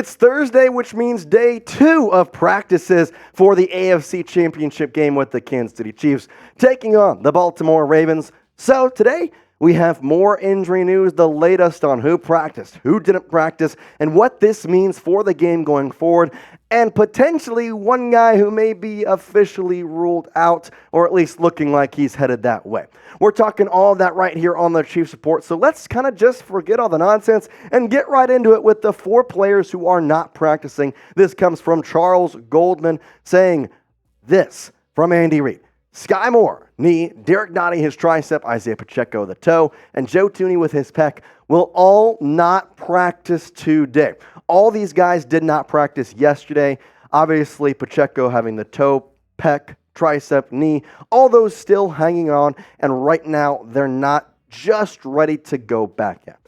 It's Thursday, which means day 2 of practices for the AFC Championship game with the Kansas City Chiefs taking on the Baltimore Ravens. So today, we have more injury news, the latest on who practiced, who didn't practice, and what this means for the game going forward, and potentially one guy who may be officially ruled out, or at least looking like he's headed that way. We're talking all of that right here on the Chiefs Report, so let's kind of just forget all the nonsense and get right into it with the 4 players who are not practicing. This comes from Charles Goldman saying this from Andy Reid. Skyy Moore, knee, Derrick Nnadi, his tricep, Isiah Pacheco, the toe, and Joe Thuney with his pec will all not practice today. All these guys did not practice yesterday. Obviously, Pacheco having the toe, pec, tricep, knee, all those still hanging on, and right now they're not just ready to go back yet.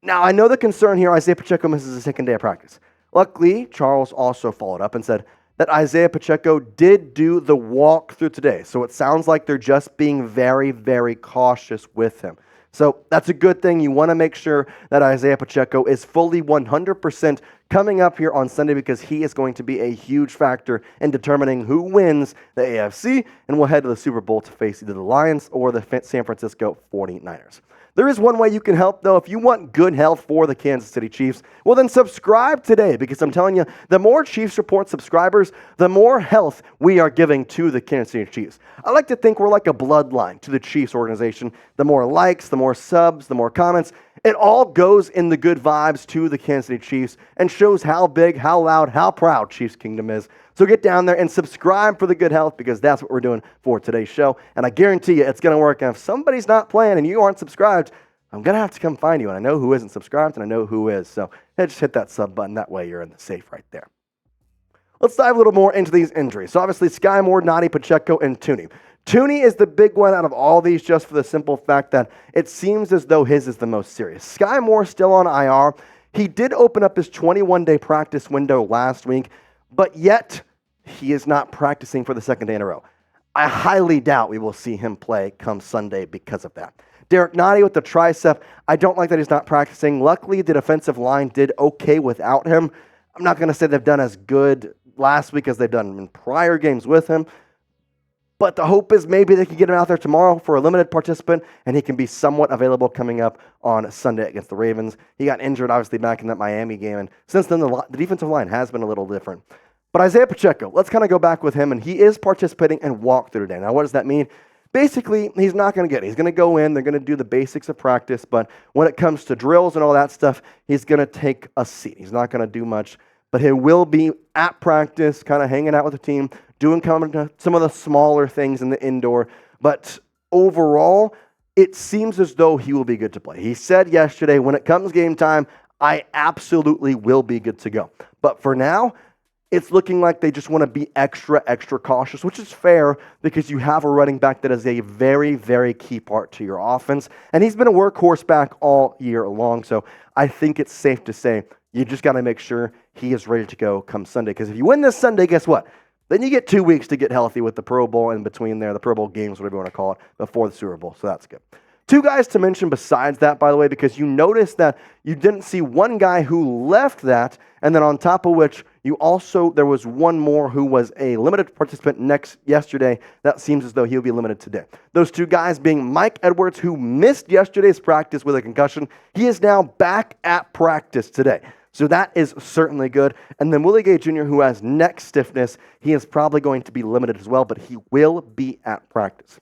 Now, I know the concern here, Isiah Pacheco misses the second day of practice. Luckily, Charles also followed up and said that Isiah Pacheco did do the walkthrough today. So it sounds like they're just being very, very cautious with him. So that's a good thing. You want to make sure that Isiah Pacheco is fully 100% coming up here on Sunday because he is going to be a huge factor in determining who wins the AFC and will head to the Super Bowl to face either the Lions or the San Francisco 49ers. There is one way you can help, though. If you want good health for the Kansas City Chiefs, well, then subscribe today because I'm telling you, the more Chiefs Report subscribers, the more health we are giving to the Kansas City Chiefs. I like to think we're like a bloodline to the Chiefs organization. The more likes, the more subs, the more comments, it all goes in the good vibes to the Kansas City Chiefs and shows how big, how loud, how proud Chiefs Kingdom is. So get down there and subscribe for the good health because that's what we're doing for today's show. And I guarantee you it's going to work. And if somebody's not playing and you aren't subscribed, I'm going to have to come find you. And I know who isn't subscribed and I know who is. So just hit that sub button. That way you're in the safe right there. Let's dive a little more into these injuries. So obviously Skyy Moore, Nnadi, Pacheco, and Thuney. Thuney is the big one out of all these just for the simple fact that it seems as though his is the most serious. Skyy Moore still on IR. He did open up his 21-day practice window last week, but yet he is not practicing for the second day in a row. I highly doubt we will see him play come Sunday because of that. Derrick Nnadi with the tricep, I don't like that he's not practicing. Luckily, the defensive line did okay without him. I'm not going to say they've done as good last week as they've done in prior games with him, but the hope is maybe they can get him out there tomorrow for a limited participant, and he can be somewhat available coming up on Sunday against the Ravens. He got injured, obviously, back in that Miami game, and since then, the defensive line has been a little different. But Isiah Pacheco, let's kind of go back with him, and he is participating in walkthrough today. Now, what does that mean? Basically, he's not going to get it. He's going to go in, they're going to do the basics of practice, but when it comes to drills and all that stuff, he's going to take a seat. He's not going to do much, but he will be at practice, kind of hanging out with the team, doing some of the smaller things in the indoor. But overall, it seems as though he will be good to play. He said yesterday, when it comes game time, I absolutely will be good to go. But for now, it's looking like they just want to be extra cautious, which is fair because you have a running back that is a very, very key part to your offense. And he's been a workhorse back all year long. So I think it's safe to say you just got to make sure he is ready to go come Sunday. Because if you win this Sunday, guess what? Then you get 2 weeks to get healthy with the Pro Bowl in between there, the Pro Bowl games, whatever you want to call it, before the Super Bowl. So that's good. 2 guys to mention besides that, by the way, because you noticed that you didn't see one guy who left that, and then on top of which, there was one more who was a limited participant yesterday. That seems as though he'll be limited today. Those 2 guys being Mike Edwards, who missed yesterday's practice with a concussion. He is now back at practice today. So that is certainly good. And then Willie Gay Jr., who has neck stiffness, he is probably going to be limited as well, but he will be at practice.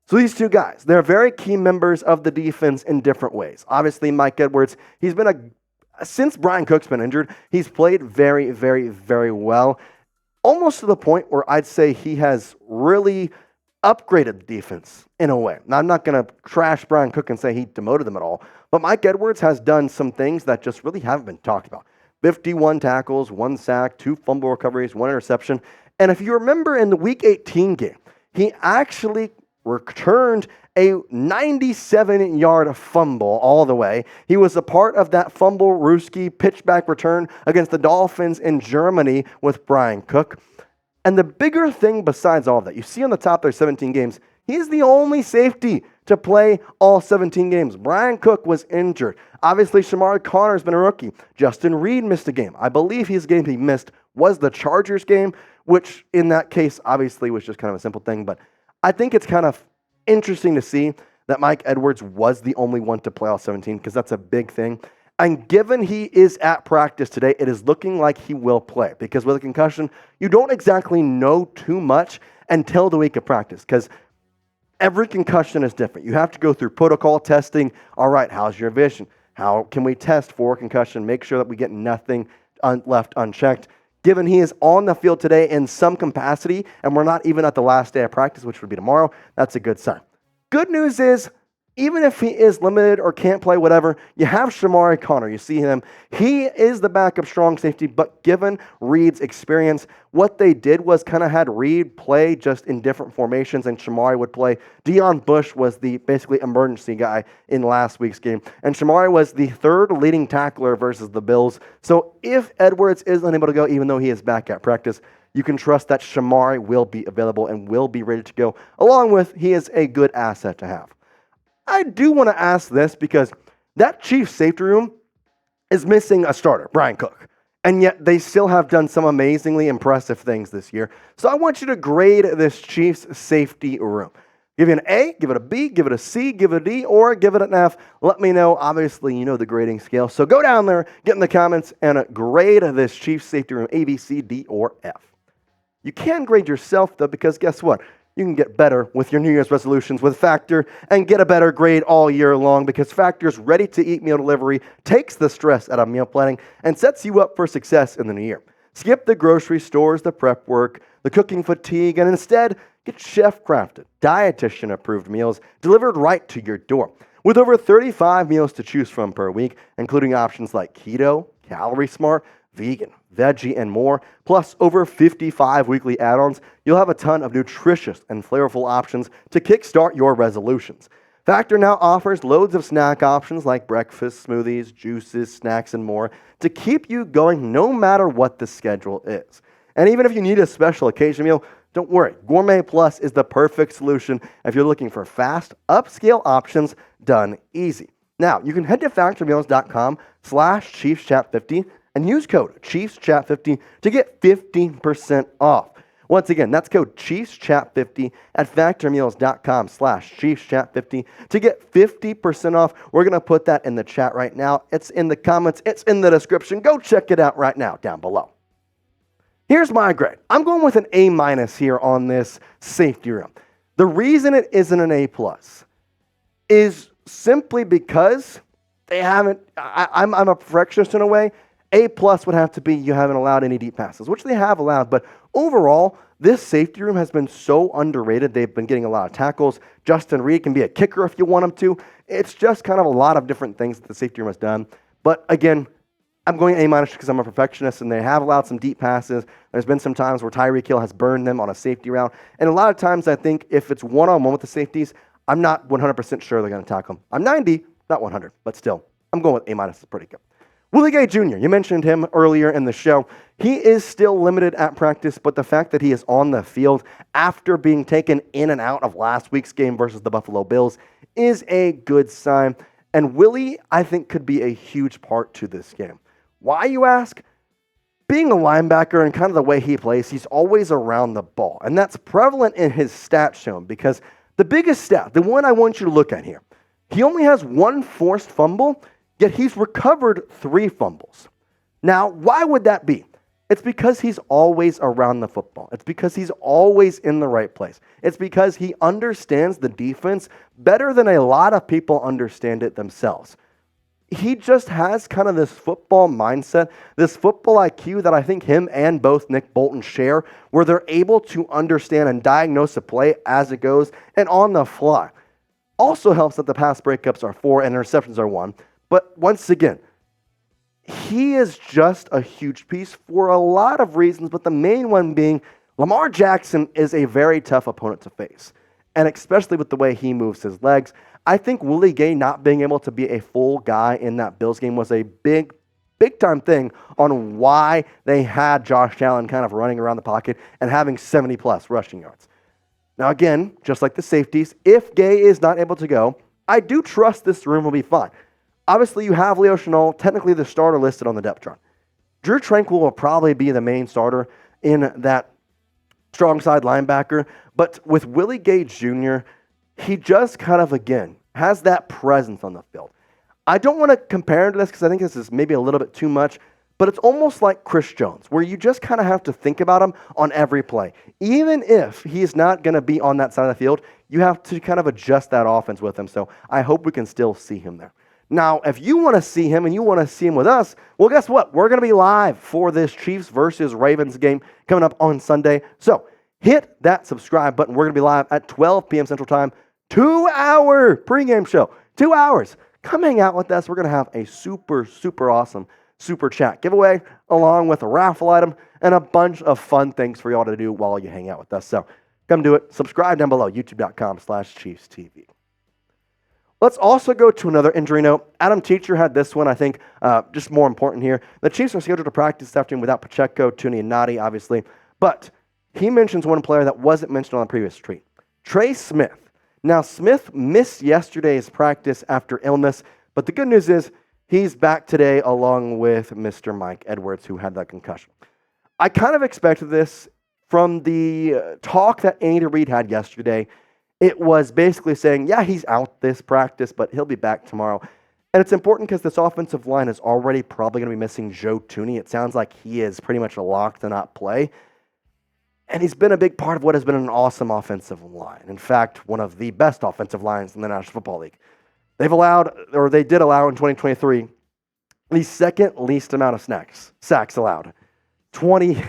So these 2 guys, they're very key members of the defense in different ways. Obviously, Mike Edwards, since Brian Cook's been injured, he's played very, very, very well. Almost to the point where I'd say he has really upgraded the defense in a way. Now, I'm not going to trash Brian Cook and say he demoted them at all, but Mike Edwards has done some things that just really haven't been talked about. 51 tackles, 1 sack, 2 fumble recoveries, 1 interception. And if you remember in the Week 18 game, he actually returned a 97-yard fumble all the way. He was a part of that fumble Ruski pitchback return against the Dolphins in Germany with Brian Cook. And the bigger thing besides all of that, you see on the top there, 17 games, he's the only safety to play all 17 games. Brian Cook was injured. Obviously, Shamari Connor's been a rookie. Justin Reed missed a game. I believe his game he missed was the Chargers game, which in that case obviously was just kind of a simple thing. But I think it's kind of interesting to see that Mike Edwards was the only one to play all 17 because that's a big thing. And given he is at practice today, it is looking like he will play because with a concussion, you don't exactly know too much until the week of practice because every concussion is different. You have to go through protocol testing. All right, how's your vision? How can we test for concussion? Make sure that we get nothing left unchecked. Given he is on the field today in some capacity, and we're not even at the last day of practice, which would be tomorrow, that's a good sign. Good news is, even if he is limited or can't play, whatever, you have Shamari Connor. You see him. He is the backup strong safety, but given Reed's experience, what they did was kind of had Reed play just in different formations, and Shamari would play. Deion Bush was the basically emergency guy in last week's game, and Shamari was the third leading tackler versus the Bills. So if Edwards is unable to go, even though he is back at practice, you can trust that Shamari will be available and will be ready to go, along with he is a good asset to have. I do want to ask this because that Chiefs safety room is missing a starter, Brian Cook, and yet they still have done some amazingly impressive things this year. So I want you to grade this Chiefs safety room. Give it an A, give it a B, give it a C, give it a D, or give it an F. Let me know. Obviously, you know the grading scale. So go down there, get in the comments, and grade this Chiefs safety room A, B, C, D, or F. You can grade yourself, though, because guess what? You can get better with your New Year's resolutions with Factor and get a better grade all year long because Factor's ready-to-eat meal delivery takes the stress out of meal planning and sets you up for success in the new year. Skip the grocery stores, the prep work, the cooking fatigue, and instead get chef-crafted, dietitian-approved meals delivered right to your door. With over 35 meals to choose from per week, including options like keto, calorie smart, vegan, veggie, and more, plus over 55 weekly add-ons, you'll have a ton of nutritious and flavorful options to kickstart your resolutions. Factor now offers loads of snack options like breakfast, smoothies, juices, snacks, and more to keep you going no matter what the schedule is. And even if you need a special occasion meal, don't worry. Gourmet Plus is the perfect solution if you're looking for fast, upscale options done easy. Now, you can head to factormeals.com/ChiefsChat50 and use code ChiefsChat50 to get 15% off. Once again, that's code ChiefsChat50 at factormeals.com/ChiefsChat50 to get 50% off. We're going to put that in the chat right now. It's in the comments. It's in the description. Go check it out right now down below. Here's my grade. I'm going with an A- here on this safety room. The reason it isn't an A+ is simply because they haven't, I'm a perfectionist in a way. A+ would have to be you haven't allowed any deep passes, which they have allowed. But overall, this safety room has been so underrated. They've been getting a lot of tackles. Justin Reed can be a kicker if you want him to. It's just kind of a lot of different things that the safety room has done. But again, I'm going A- because I'm a perfectionist, and they have allowed some deep passes. There's been some times where Tyreek Hill has burned them on a safety route. And a lot of times I think if it's one-on-one with the safeties, I'm not 100% sure they're going to tackle him. I'm 90, not 100, but still, I'm going with A-. It's pretty good. Willie Gay Jr., you mentioned him earlier in the show. He is still limited at practice, but the fact that he is on the field after being taken in and out of last week's game versus the Buffalo Bills is a good sign. And Willie, I think, could be a huge part to this game. Why, you ask? Being a linebacker and kind of the way he plays, he's always around the ball. And that's prevalent in his stats shown because the biggest stat, the one I want you to look at here, he only has one forced fumble, yet he's recovered 3 fumbles. Now, why would that be? It's because he's always around the football. It's because he's always in the right place. It's because he understands the defense better than a lot of people understand it themselves. He just has kind of this football mindset, this football IQ that I think him and both Nick Bolton share, where they're able to understand and diagnose a play as it goes and on the fly. Also helps that the pass breakups are 4 and interceptions are 1. But once again, he is just a huge piece for a lot of reasons, but the main one being Lamar Jackson is a very tough opponent to face. And especially with the way he moves his legs, I think Willie Gay not being able to be a full guy in that Bills game was a big time thing on why they had Josh Allen kind of running around the pocket and having 70-plus rushing yards. Now, again, just like the safeties, if Gay is not able to go, I do trust this room will be fine. Obviously, you have Leo Chenal, technically the starter listed on the depth chart. Drew Tranquill will probably be the main starter in that strong side linebacker, but with Willie Gay Jr., he just kind of, again, has that presence on the field. I don't want to compare him to this because I think this is maybe a little bit too much, but it's almost like Chris Jones, where you just kind of have to think about him on every play. Even if he's not going to be on that side of the field, you have to kind of adjust that offense with him. So I hope we can still see him there. Now, if you want to see him and you want to see him with us, well, guess what? We're going to be live for this Chiefs versus Ravens game coming up on Sunday. So hit that subscribe button. We're going to be live at 12 p.m. Central Time. 2-hour pregame show. 2 hours. Come hang out with us. We're going to have a super, super awesome super chat giveaway along with a raffle item and a bunch of fun things for y'all to do while you hang out with us. So come do it. Subscribe down below, youtube.com/ChiefsTV. Let's also go to another injury note. Adam Teacher had this one, I think, just more important here. The Chiefs are scheduled to practice this afternoon without Pacheco, Thuney, and Nnadi, obviously. But he mentions one player that wasn't mentioned on the previous tweet, Trey Smith. Now, Smith missed yesterday's practice after illness, but the good news is he's back today along with Mr. Mike Edwards, who had that concussion. I kind of expected this from the talk that Andy Reid had yesterday. It was basically saying, yeah, he's out this practice, but he'll be back tomorrow. And it's important because this offensive line is already probably going to be missing Joe Thuney. It sounds like he is pretty much a lock to not play. And he's been a big part of what has been an awesome offensive line. In fact, one of the best offensive lines in the National Football League. They did allow in 2023 the second least amount of sacks allowed. 20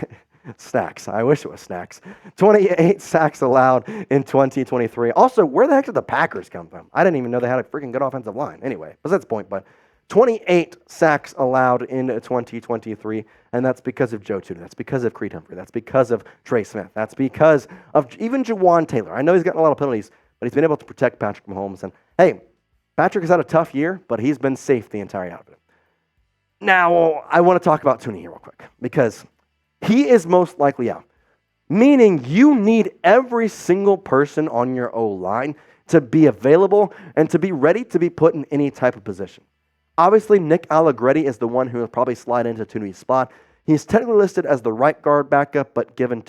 snacks. I wish it was snacks. 28 sacks allowed in 2023. Also, where the heck did the Packers come from? I didn't even know they had a freaking good offensive line. Anyway, that's the point. But 28 sacks allowed in 2023, and that's because of Joe Thuney. That's because of Creed Humphrey. That's because of Trey Smith. That's because of even Jawan Taylor. I know he's gotten a lot of penalties, but he's been able to protect Patrick Mahomes. And hey, Patrick has had a tough year, but he's been safe the entire out of it. Now, I want to talk about Thuney here real quick because he is most likely out, meaning you need every single person on your O-line to be available and to be ready to be put in any type of position. Obviously, Nick Allegretti is the one who will probably slide into Thuney's spot. He's technically listed as the right guard backup, but given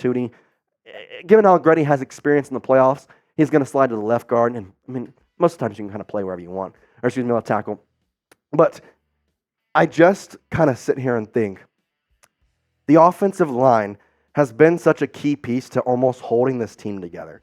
Allegretti has experience in the playoffs, he's going to slide to the left guard. And I mean, most of the times you can kind of play wherever you want, left tackle. But I just kind of sit here and think the offensive line has been such a key piece to almost holding this team together.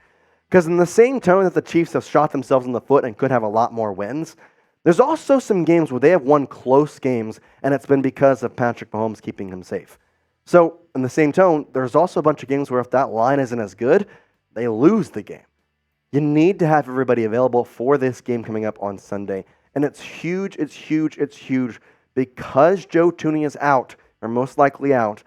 Because in the same tone that the Chiefs have shot themselves in the foot and could have a lot more wins, there's also some games where they have won close games, and it's been because of Patrick Mahomes keeping him safe. So, in the same tone, there's also a bunch of games where if that line isn't as good, they lose the game. You need to have everybody available for this game coming up on Sunday. And it's huge, it's huge, it's huge. Because Joe Thuney is out, or most likely out,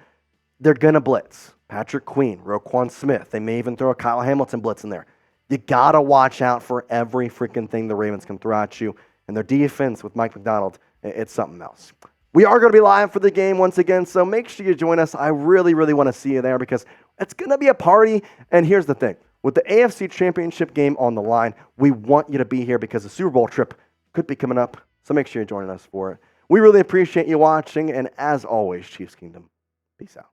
they're going to blitz. Patrick Queen, Roquan Smith. They may even throw a Kyle Hamilton blitz in there. You got to watch out for every freaking thing the Ravens can throw at you. And their defense with Mike McDonald, it's something else. We are going to be live for the game once again, so make sure you join us. I really, really want to see you there because it's going to be a party. And here's the thing. With the AFC Championship game on the line, we want you to be here because the Super Bowl trip could be coming up, so make sure you're joining us for it. We really appreciate you watching, and as always, Chiefs Kingdom, peace out.